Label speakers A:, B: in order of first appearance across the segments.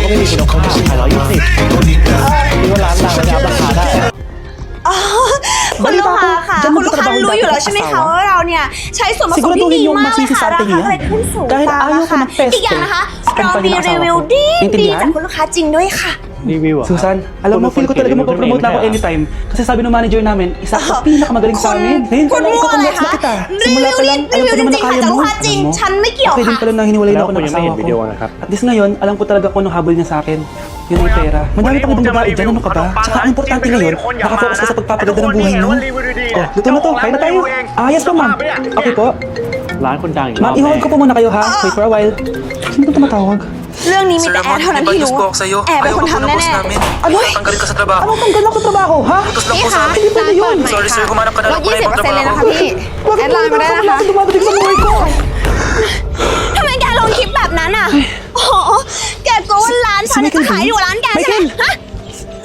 A: ไม่มีคุณภาพขาย120นี่ว่าร้านเราจะราคาได้
B: คุณลูกค้าค่ะคุณลูกค้ารู้อยู่แล้วใช่ไหมคะว่าเราเนี่ยใช้ส่วนผสมที่ดีมากเลยค่ะราคาก็เลยขึ้นสูงตามมาค่ะอีกอย่างนะคะเรามีรีวิวดีจากคุณลูกค้าจริงด้วยค่ะ
A: review
C: Susan, alam mo, feel ko talaga mapapromote na ako anytime. Kasi sabi ng manager namin, isa ka pinakamagaling sa amin. Ngayon,
B: คุณรู้อะไรคะรีวิวจริงๆค่ะจากลูกค้าจริงฉันไม่เกี่ยว
C: Okay din
B: ค่ะ
C: pala nang hiniwalay na
A: แล้ว
C: ako
A: คุณ
C: ng
A: ยังไม่
C: asawa
A: เห็นวิดีโอ
C: ko.
A: นะครับ
C: At least ngayon, alam ko talaga kung anong habol niya sa akin. Yun ay pera. Madami pang ibang babae dyan, ano ka ba? Tsaka ang importante ngayon, nakafocus ka sa pagpapaganda ng buhay mo. Oh, luto na to, kain na tayo. Ah, yes po ma'am. Okay po.
A: ร้านคนดังอีกรอบ
C: Ma'am, i-hold ko po muna kayo ha. Wait for a while. Sino ba tumatawag?
B: เรื่องนี้มีแต่แอร์เท่านั้นที่รู้แอร์เป็นคนทำแน่ๆ
C: Ano?
D: Tanggalin ka sa trabaho.
C: Anong tanggal ako sa trabaho, ha?
D: Utos lang
E: พี่
D: po
E: คะ
D: sa amin.
C: hindi pwede yun.
D: Sorry sir, humanap ka na
E: ล
D: lang
E: ด
D: po ng ibang
E: 20%เลยนะคะ
D: trabaho.
E: พี่ แอดไลน์มาได้นะคะ
C: Dumadating sa buhay ko.
B: ทำไมแกลงคลิปแบบนั้นอ่ะโอ้โหแกกลัวว่าร้านฉันจะขายอยู่ร้านแกใช่ไหมฮะ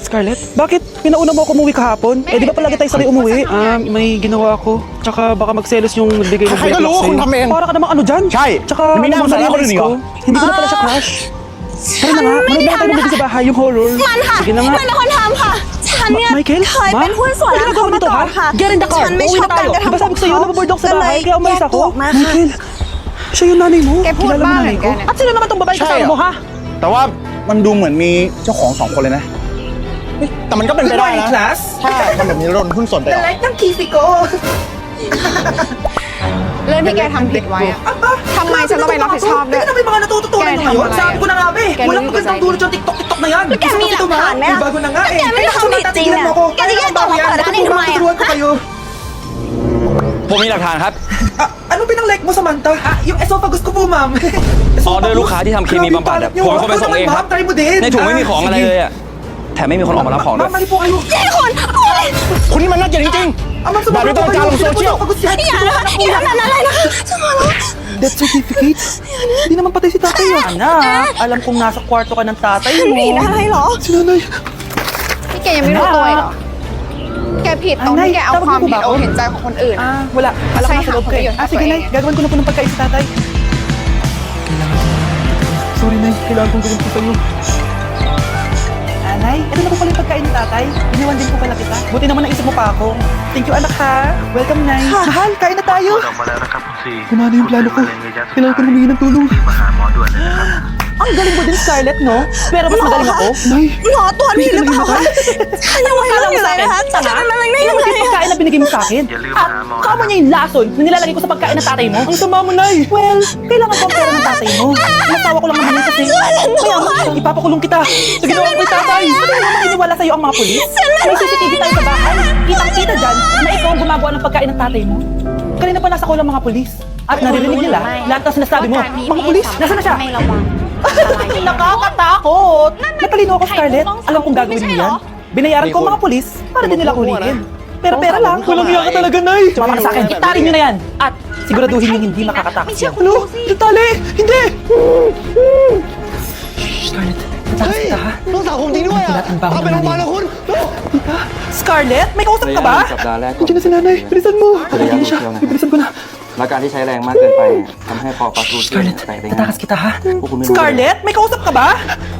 C: Scarlett, bakit pinauna mo ako umuwi kahapon? Eh di ba palagi tayo sabay umuwi? May ginawa ako. Tsaka baka magselos yung nagbigay ng
A: ใครก็รู้ว่าคุณทำเอง
C: Para ka namang ano dyan?
A: ใช่
C: Tsaka
A: ไม่น่ามาสารคนอื่นอีกเหรอ
C: Hindi ko na pala siya crush. Tara na nga, manood na tayo ng movie sa bahay, yung horror.
B: มันค่ะ
C: Sige na nga.
B: มันเป็นคนทำค่ะ ฉันเนี่ย
C: Michael,
B: เคยเป็นหุ้นส่วน
C: Ma?
B: ร้านเขามาก่อนค่ะ
C: Get in the car.
B: ฉันไม่ชอบการกระทำ
C: Diba sabi ko sa'yo, nababoard ako sa
B: ก็เลย
C: bahay, kaya umalis
B: แยก
C: ako.
B: ตัวออกมาค่ะ
C: Michael, siya yung nanay mo.
E: แกพูด
C: Kilala mo
E: บ้า
C: nanay
E: เหมือน
C: ko?
E: กันอะ
C: At sino naman tong babae kasama mo, ha?
A: แต่ว่ามันดูเหมือนมีเจ้าของ2 คนเลยนะเฮ้ยแต่มันก็เป็นไปได้นะ
C: class.
A: ถ้าทำแบบนี้แล้วโดนหุ้นส่วนไปออก
C: Like ng kisi ko.
E: เรื่องที่แกทำผิดไว้อะทำไมฉันต้องไปรับผิดชอบด้วย
C: Kaya na may mga natututunan
E: Kaya
C: mo ngayon.
E: tama
C: Sabi ko na nga, be.
E: Kaya
C: Walang
E: naliligo
C: magandang
E: sa
C: dulot yung TikTok na yan.
B: แล้วแกมีหลักฐานไหมล่ะ
C: Bago na nga eh.
B: แกไม่ได้ทำผิดจริงอะ แกจะแยกตัวมาเปิดร้านเองทำไมอะ
C: Tuturuan ko kayo.
D: ผมมีหลักฐานครับ
C: Ano pinang-like mo, Samantha? Yung esophagus ko po, ma'am.
D: ออเดอร์ลูกค้าที่ทำเคมีบำบัดอะผมเป็นคนไปส่งเองครับ
C: Try mo din.
D: ในถุงไม่มีของอะไรเลยอะแถมไม่มีคนออกมารับของด้วย
C: Ma'am, mali po kayo.
A: คุณนี่มันน่าเกลียดจริง
C: Ah, ma'am,
A: ๆแบบนี้ต้องการลงโซเชียล
C: Esophagus yan.
B: อย่านะคะอย่าทำแบบนั้นเลยนะคะฉันขอร้อง
C: Death certificate? Hindi naman patay si tatay ah. Anak, alam kong nasa kwarto ka ng tatay
B: ฉัน
C: mo.
B: ผิดอะไรเหรอ
C: Si nanay.
E: นี่แกยังไม่รู้ตัวอีกเหรอ แกผิดตรงที่แกเอาความผิดอกเห็นใจของคนอื่น
C: Wala. Alam
E: Say
C: ko sa loob ko eh.
E: half of
C: Sige,
E: it.
C: Nay. Gagawin ko na po ng pagkain sa tatay. Kailangan ko. Sorry, Nay. Kailangan kong gawin ko sa'yo. Nay, ito na po pala yung pagkain ni tatay. Iniwan din po pala kita. Buti naman naisip mo pa ako. Thank you, anak ha. Welcome, Nay. Mahal, kain na tayo.
F: ออกมาแล้วนะครับคุณซี
C: Kumana yung plano ko. Kailangan ko na humingi ng tulong.
F: มาหาหมอด่วนเลยนะครับ
C: Ang galing mo din, Scarlett, no? Pero mas magaling ako. Nay,
B: หมอตรวจผิดหรือเปล่าคะฉันยังไม่รู้อยู่เลยนะคะจะเป็นมะเร็งได้ยังไง
C: yung pagkain na binigay mo sa akin.
F: อย่าลืม
C: At
F: หาหมอ
C: kamo niya yung lason na nilalagay ko sa pagkain ng tatay mo. Ang sama mo, Nay. Well, kailangan ko ang pera ng tatay mo. Nasawa ko lang naman yun kasi. Kaya ipapakulong kita. Sa ginawa ko kay tatay. Hindi naman maniniwala sa'yo ang mga pulis. May CCTV tayo sa bahay. Kitang-kita dyan na ikaw ang gumagawa ng pagkain ng tatay mo. Kanina pa nasa kulang mga pulis. At naririnig nila lahat ng sinasabi mo. Mga pulis, nasa na siya?
E: ไม่ระวัง
C: Nakakatakot! Natalino ako, Scarlett. Alam kong gagawin mo yan. Binayaran ko ang mga pulis para din nila kulihin. Pero pera lang. Walang iya ka talaga, Nay. Sumama ka sa akin. Itarin nyo na yan. At siguraduhin nyo hindi makakatakot yan. Ano? Natali! Hindi! Scarlett, natakas kita ha?
A: ต้องสาวผมจริงด้วยอ่ะเอาไปโรงพยาบาลนะคุณ
C: Tita? Scarlett, may kausap ka ba?
D: สัปดาห์แรก
C: Nandiyan na si nanay. Bilisan mo. Pagkakin niya siya. Bilisan ko na.
D: และการที่ใช้แรงมากเกินไปทำให้คอปลาทูที่
C: Scarlett,
D: แตกได้ง่าย
C: tatakas kita ha?
D: Kukunin mo.
C: Scarlett, may kausap ka ba?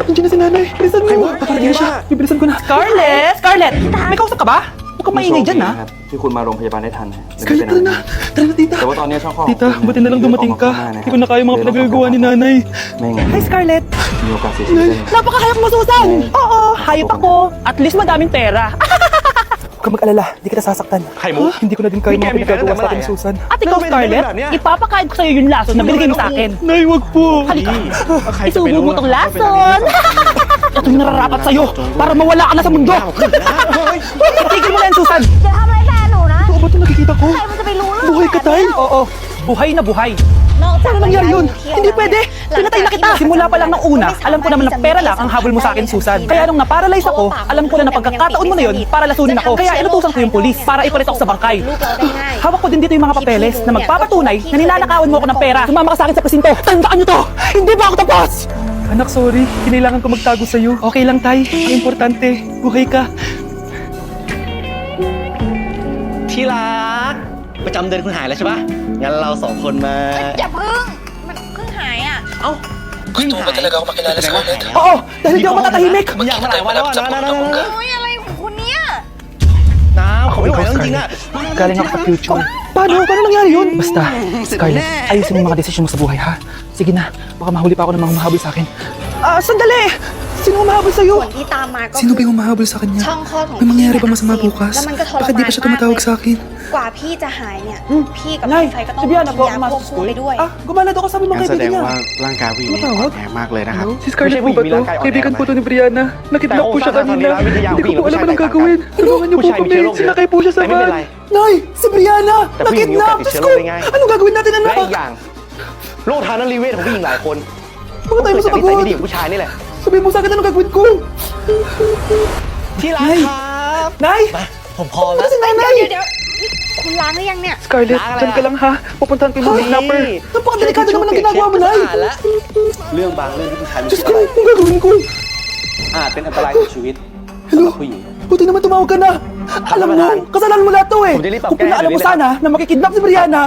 C: Nandiyan na si nanay. Bilisan mo. Papalagyan na siya. Bibilisan ko na. Scarlett! Scarlett! May kausap ka ba? Huwag kang maingay dyan ha.
D: ครับที่คุณมาโรงพยาบาลได้ทัน
C: Scarlett, tara na. Tara na, tita.
D: แต่ว่าตอนนี้ช่องคลอด
C: Tita, buti na lang dumating ka. Hindi ko na kaya mga pinagagawa ni nanay.
D: ไม่งั้น
C: Hi, Scarlett.
D: มีโอกาสเสียชีวิต
C: Nay,
D: ได้
C: napakahayap mo, Susan. Oo, hayop ako. At least madaming pera. Huwag kang mag-alala, hindi kita sasaktan.
A: ไข่มุก
C: Hindi ko na din kaya mga pinagagawa sa akin, Susan. At ikaw,
A: Ano ba
C: Scarlett,
A: yan?
C: ipapakain ko sa'yo yung lason na binigay mo sa akin. Nay, wag po. Halika. Isubo mo tong lason. Ito yung nararapat sa'yo para mawala ka na sa mundo. Tigil mo na yan, Susan.
B: อย่าทำอะไรแฟนหนูนะ
C: Ano ba ito nakikita ko?
B: ใครมันจะไปรู้เรื่อง
C: Buhay ka, Tay? Oo, buhay na buhay.
B: นอกจาก
C: Paano nangyari yun? Hindi pwede. Pinatay na kita. Simula pa lang ng una, alam ko naman na pera lang ang habol mo sa akin, Susan. Kaya nung naparalyze ako, alam ko na pagkakataon mo na yun para lasunin ako. Kaya inutusan ko yung polis para ipalit ako sa bangkay.
E: ลูกเราได้ง่าย
C: Hawak ko din dito yung mga papeles na magpapatunay na nilalakawan mo ako ng pera. Sumama ka sa akin sa presinto. Tandaan niyo to! Hindi ba ako tapos? Anak, sorry. Kinailangan ko magtago sa'yo. Okay lang, Tay. Ang importante, buhay ka.
G: ที่รักประจำเดือนคุณหายแล้วใช่ปะงั้นเรา2 คนมา
E: อย่าพึ่ง มันเพิ่งหายอ่ะ
G: เอ้า
C: Gusto mo ba talaga ako makilala sa Scarlett? Oo! Dahil hindi ako matatahimik!
G: มันอยากมาหลายวันแล้วอะนะ
B: โอ้ยอะไรของคุณเนี่ย
G: น้ำเขาไม่ไหวแล้วจริงๆอะ
C: Galing ako sa future. Paano? Paano nangyari yun? Basta, Scarlett, ayusin mo yung mga desisyon mo sa buhay, ha? Sige na, baka mahuli pa ako ng mga humahabol sa akin. Sandali! Sino humahabol sa'yo?
B: คนที่ตามมาก็
C: Sino ba yung humahabol sa kanya?
B: ช่องคลอดของ
C: May mangyayari
B: พี่
C: ba masama bukas?
B: แล้วมันก็ทรมาน
C: Bakit di pa siya tumatawag sa akin?
B: กว่าพี่จะหายเนี่ย พี่กับ
C: Nay,
B: พี่ไฟก็ต้อง
C: si
B: กิน
C: Bianna po
B: ยา
C: pumasok
B: ควบ
C: sa
B: คู่
C: school.
B: ไปด้วย
C: Gumalad ako sabi mga
A: งั้นแสด
C: kaibigan
A: ง
C: niya.
A: ว่าร่างกายผู้หญิงนี่อ่อนแอมากเลยนะครับ
C: Si Scarlett po ba to? Kaibigan po to ni Brianna. Nakidnap po siya kanina. Hindi ko po alam anong gagawin. Tulungan niyo po kami. Sinakay po siya sa van. Nay, si Brianna! Nakidnap! Diyos ko! Anong gagawin natin,
G: และ
C: anak?
G: อีกอย่างโรคทางนั้นรีเวทของผู้หญิงหลายคน
C: Bakit
G: ก็
C: tayo
G: เกิดจากนิสัย
C: masagot?
G: ไม่ดีของผู้ชายนี่แหละ
C: Sabihin mo sa akin anong gagawin ko?
G: ที่รัก
C: Nay!
G: ครับ
C: Nay!
G: ผมพร้อมแล้ว
C: Kasi nanay!
B: เดี๋ยวคุณล้างหรือยังเนี่ย
C: Scarlett, dyan ka lang ha. Pupuntahan ko yung mga kidnapper. Napakadelikado naman ang ginagawa mo, Nay!
G: แล้ว
A: เรื่องบางเรื่องที่ผู้ชายไม่
C: Diyos
A: คิด
C: ko,
A: อะไร
C: anong gagawin ko?
A: อาจเป็นอันตรายต่อชีวิตสำห
C: Hello?
A: รับผู้หญิง
C: Buti naman tumawag ka na. Alam mo, kasalanan mo lahat to eh.
G: ผมจะรีบปรับ
C: Kung
G: แก้
C: pinaalam mo
G: เดี๋ยวนี้
C: sana na makikidnap si Brianna,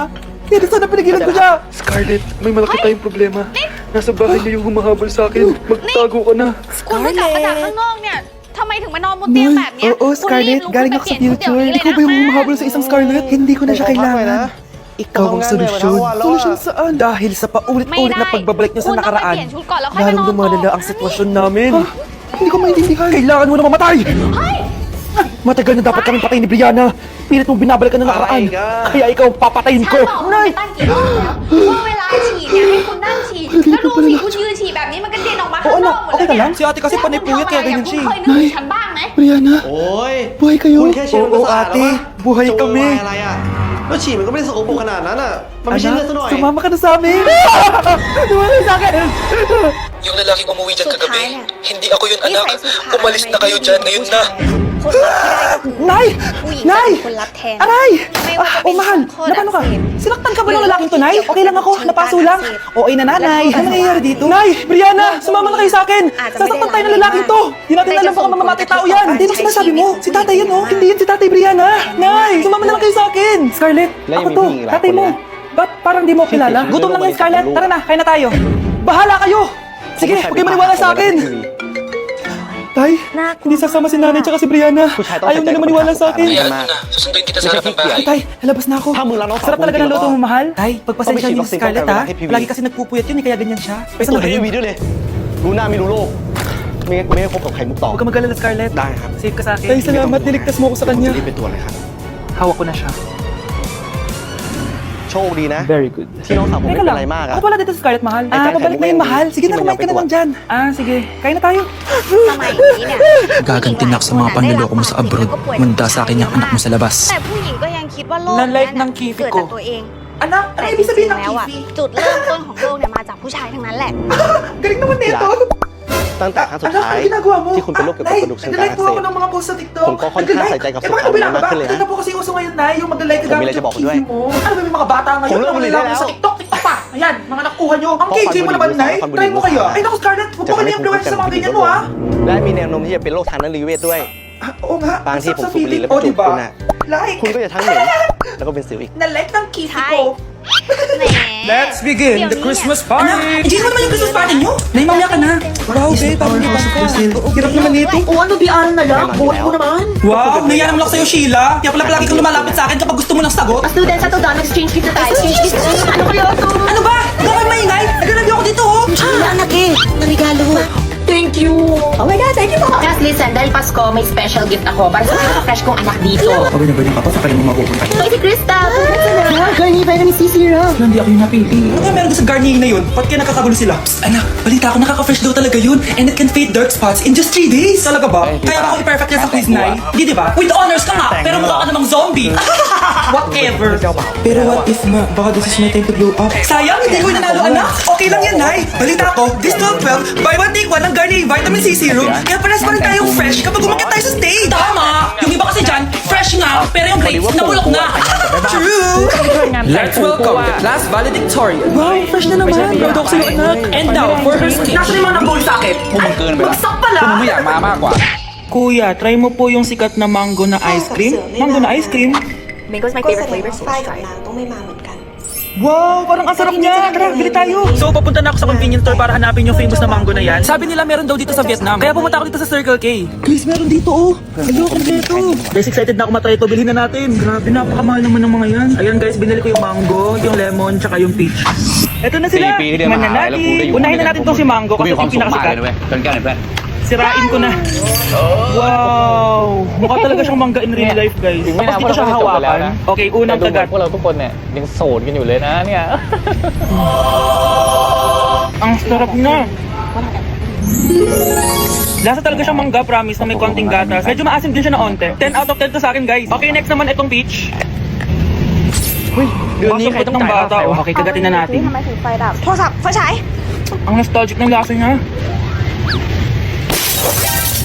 C: hindi sana pinigilan ko siya. Scarlett, may malaki tayong problema. Nasa bahay niyo yung humahabol sa akin. Magtago ka na.
B: คุณเพิ่งกลับมาจากข้างนอกเนี่ยทำไมถึงมานอนบนเตียงแบบเนี้ย
C: Oo, Scarlett, galing ako sa future. Ikaw ba yung humahabol sa isang Scarlett? Hindi ko na siya kailangan. Ikaw ang solusyon. Solusyon saan? Dahil sa paulit-ulit na pagbabalik niyo sa nakaraan, lalong lumalala ang sitwasyon namin. Hindi ko maintindihan. Kailangan mo na mamatay! Matagal na dapat kaming patay ni Brianna. Pilit mong binabalikan ng nakaraan.
G: Aray ka.
C: Kaya ikaw ang papatayin ko.
B: ฉันบอกตั้งกี่รอบแล้วว่าเวลาฉีดเนี่ยให้คุณนั่งฉีดแล้วดูสิคุณยืนฉีดแบบนี้มันกระเด็นออกมาข้างนอกหมดเลยเนี่ย
C: Si ate kasi panay puyat kaya ganyan siya.
B: คุณเคยนึกถึงฉันบ้างไหม
C: Brianna,
G: โอ้ย
C: buhay kayo.
G: คุณแค่เช็ด
C: Oo,
G: ประสาท
C: ate. Buhay
G: จะโวยวาย
C: kami.
G: อะไรอ่ะแล้วฉี่มันก็ไม่ได้สกปรกขนาดนั้นอ่ะ มันไม่ใช่เลือดซะหน่อย
C: sumama ka na sa amin. Sumama sa akin.
H: Yung lalaking umuwi dyan
B: สุดท้าย
H: kagabi,
B: เนี่ย
H: hindi ako yun
B: นิ
H: anak.
B: สัยสุดท้าย
H: Umalis na kayo dyan, ngayon na.
B: คนรับที่ได้ก็คือ
C: Nay!
B: ผู้หญิงจะ
C: Nay!
B: เป็นคนรับแทน
C: Aray!
B: ไม่ว่าจะเป็น
C: mahal.
B: ข้อ
C: Napano ka?
B: อักเสบ
C: Sinaktan ka ba ng lalaking to, Nay? Okay lang ako. Napaso lang. Okay na, Nanay. Ano nangyayari dito? Nay! Brianna! Sumama na kayo sa akin! Sasaktan tayo ng lalaking to! Hindi natin alam baka mamamatay tao yan! Hindi mo sinasabi mo! Si tatay yan, oh! Hindi yan si tatay, Brianna! Nay! Sumama na lang kayo sa akin! Scarlett!
G: Nay,
C: Ako
G: may
C: to!
G: hingin lang
C: Tatay
G: ako
C: mo!
G: na.
C: Ba't parang di mo kilala? Gutom lang yan, Scarlett! Tara na, kain na tayo! Bahala kayo! Sige, huwag kayo maniwala sa akin! Tay, hindi sasama si nanay tsaka si Brianna. Ayaw nila maniwala sa akin.
H: Hayaan mo na. Susunduin kita sa harap ng bahay.
C: Ay, tay, lalabas na ako.
G: Hamon lang ako.
C: Sarap talaga ng luto mo, mahal. Tay, pagpasensya
G: Pag-isip
C: niyo
G: ako
C: si Scarlett,
G: sa
C: ha?
G: ikaw, kay PV.
C: Lagi kasi nagpupuyat yun, kaya ganyan siya.
G: ไปตรวจ HIV ด้วยเลย รู้หน้าไม่รู้โรคไม่ได้คบกับไข่มุกต่อ
C: Huwag ka mag-alala, Scarlett.
G: ได้ครับ
C: Safe ka sa akin. Tay, salamat. Niligtas mo ako sa
G: ผม
C: kanya.
G: จะรีบไปตรวจเลยครับ
C: Hawak ko na siya.
G: โชคดีนะ
C: Very good.
G: ที่น้องสาวผมไม่
C: Teka
G: เป็น
C: lang.
G: ไรมากอะ
C: Ako pala dito si Scarlett, mahal.
G: Ay,
C: Pabalik na yung mahal. Sige na,
G: Hindi
C: kumain ka na
G: mo
C: lang dyan. Sige. Kain na tayo.
B: สมัยนี้เนี่ย
H: Gaganti na ako sa mga panluloko mo sa abroad. Manda sa akin yung anak mo sa labas.
B: แต่ผู้หญิงก็ยังคิดว่าโลก
C: Nanlight
B: นั้น
C: ng
B: น่ะ
C: kifi
B: เกิด
C: ko.
B: จากตัวเอง
C: Anak,
B: แต่
C: ano
B: จ
C: ibig
B: ริ
C: sabihin
B: ง
C: ng
B: ๆแล้วอ่ะ
C: kifi?
B: จุดเริ่มต้นของโลกเนี่ยมาจากผู้ชายทั้งนั้นแหละ
C: Galing naman nito.
G: ตั้งแต่ครั้งสุด
C: Anak,
G: ท้าย
C: ano ginagawa mo?
G: ที่คุณเป็นโรคเกี่ยวกับกระดูกเชิงการอัก
C: po
G: เส
C: ako
G: บ
C: ng mga post sa TikTok.
G: ผมก็ค่อนข้างใส่ใจกับสุขภาพมากขึ้นเลยนะ
C: Ito po kasi uso ngayon, Nay, yung mag-like ka
G: ผมมีอะไรจะบอกคุณด้วย
C: mo. Ano ba yung mga bata ngayon?
G: Kung lalaki
C: Mga
G: แล้ว
C: sa TikTok pa. Ayan, mga nakuha nyo. Ang
G: Kung
C: KJ mo naman,
G: fan
C: Nay.
G: fan
C: Try mo
G: fan
C: kayo.
G: fan
C: Ay, naku, Scarlett. Huwag
G: จะ
C: mo
G: ทำให้
C: kanya
G: ภูมิ
C: influence
G: คุ้ม
C: sa
G: กัน
C: mga
G: ผู้หญิง
C: ganyan
G: ล
C: mo,
G: ดล
C: ha?
G: งและมีแนวโน้มที่จะเป็นโรคทางนั้นรีเวทด้วย
C: Oo nga.
G: บางทีผม
C: Sa
G: สูบบุหรี่
C: feeling
G: แล้ว
C: ko,
G: ไปจูบ
C: diba?
G: คุณน่ะ
C: Like.
G: คุณก็จะทั้งเหม็นแล้วก็เป็นสิวอีก
C: Na-like ng kifi
B: ใช่
C: ko.
B: แหม
A: Let's begin
B: เดี๋ยว
A: the
B: นี้
A: Christmas
B: เนี่ย
A: party!
C: Anak, enjoy mo naman yung Christmas party nyo. Nay, mamaya ka na. Wow, babe, parang di ba ka? Hirap naman nito.
B: O ano, biaran na lang?
G: Buhay mo naman.
C: Wow, nangyari mo lang sa'yo, Sheila. Kaya pala palagi kang lumalapit sa akin kapag gusto mo ng sagot.
B: Students at Odon, exchange gift na tayo. Exchange gift. Ano kaya ito?
C: Ano ba? Bakit maingay? Naglalagay ako dito, oh.
B: Wala anak eh. Narigalo.
C: Thank you.
B: Oh my God, thank you po.
I: Just listen, dahil Pasko, may special gift ako para sa pinaka-fresh kong anak dito.
C: Pagod na ba yung papa? Sa kanya mo mapupunta?
I: Ito si Krista.
B: Garni vitamin C serum.
C: Hindi ako yung napili. Ano nga meron doon sa Garnier na yun? Ba't kaya nakakagulo sila? Psst, anak, balita ako nakaka-fresh daw talaga yun. And it can fade dark spots in just 3 days. Talaga ba? Kaya ba ako i-perfect yan sa quiz, Nay? Hindi, di ba? With honors ka nga, pero mukha ka namang zombie. Whatever. Pero what if ma, baka this is my time to blow up? Sayang, hindi ko nanalo, anak. Okay lang yan, Nay. Balita ko, this 12-12, buy one take one ng Garnier Vitamin C Serum. Kaya pares pa rin tayong fresh kapag umakit tayo sa stage. Tama! Yung iba kasi dyan, fresh nga, pero yung grapes, nabulok na. True!
D: Let's welcome the class valedictorian.
C: Wow, fresh na naman. Proud ako sa'yo, anak. And now, for her speech. Nasaan yung mga nag-bowl sa akin?
D: พวกมึงเกินไปละ
C: Bagsak pala!
D: พวกมึงไม่อยากมามากกว่า
C: Kuya, try mo po yung sikat na mango na ice cream. Mango na ice cream?
B: Mango is my favorite flavor, so
J: ฝ้ายกับนางต้องไม่มาเหมือนกัน
C: Wow, parang ang sarap niya. Tara, bili tayo. So, papunta na ako sa convenience store para hanapin yung famous na mango na yan. Sabi nila meron daw dito sa Vietnam. Kaya pumunta ako dito sa Circle K. Guys, meron dito oh. Hello, kompleto. Guys, excited na ako matry ito. Bilhin na natin. Grabe, napakamahal naman ng mga yan. Ayan guys, binili ko yung mango, yung lemon, tsaka yung peach. Eto na sila. Tikman na natin. Unahin na natin tong si mango kasi ito yung pinakasikat.
D: จนกันเพื่อน
C: Sirain ko na. Wow! Mukha talaga siyang mangga in real life, guys. Tapos dito siya hawakan. Okay, unang kagat.
D: พวกเราทุกคนเนี่ยยังโสดกันอยู่เลยนะเนี่ย
C: Ang sarap na. Lasa talaga siyang mangga, promise, na may konting gatas. Medyo maasim din siya na onte. 10 out of 10 to sa akin, guys. Okay, next naman itong peach. Pasok ito ng bata. Okay, kagatin na natin.
B: ทำไมถึงไฟดับโทรศัพท์ไฟฉาย
C: Ang nostalgic ng lasa niya.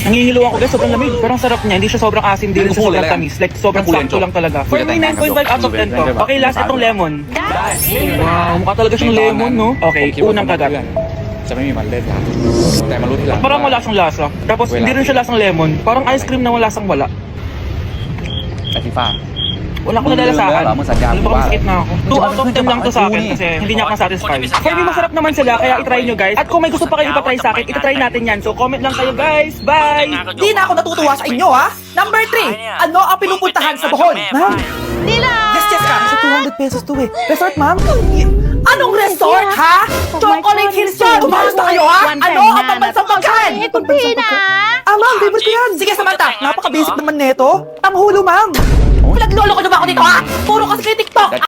C: Nangihilo ako guys, sobrang lamig. Parang sarap niya, hindi siya sobrang asim, hindi rin siya sobrang tamis. Like, sobrang sakto lang talaga. For me, 9.5 out of 10 to. Okay, last itong lemon. Wow, mukha talaga siyang lemon, no? Okay, unang kagat.
D: จะไม่มีมันเล่นแต่มารู้ทีหลัง
C: Parang wala siyang lasa. Tapos hindi rin siya lasang lemon. Parang ice cream na wala lasang wala.
D: ไอ้ฟีฟ่า
C: Wala akong nalalasahan.
D: Wala mo sa dami,
C: Alam mo,
D: diba?
C: masakit na ako. 2 out of 10 lang to sa akin kasi hindi niya ako satisfied. For me, masarap naman sila kaya itry nyo guys. At kung may gusto pa kayo ipatry sa akin, itatry natin yan. So comment lang kayo guys. Bye!
J: Di na ako natutuwa sa inyo ha. Number 3, ano ang pinupuntahan sa Bohol?
C: Ma'am,
J: Yes, yes ka.
C: sa 200 pesos to eh. Resort ma'am?
J: Anong resort ha? Chocolate Hills yun! Umalas na kayo ha? Ano ang pambansang pagkain?
B: คุณพี่นะ
C: Ah ma'am, favorite ko yan.
J: Sige Samantha,
C: Napaka-basic naman neto. Ang hulo ma'am.
J: Pinaglolo ko naman ako dito ha? Puro kasi kay TikTok.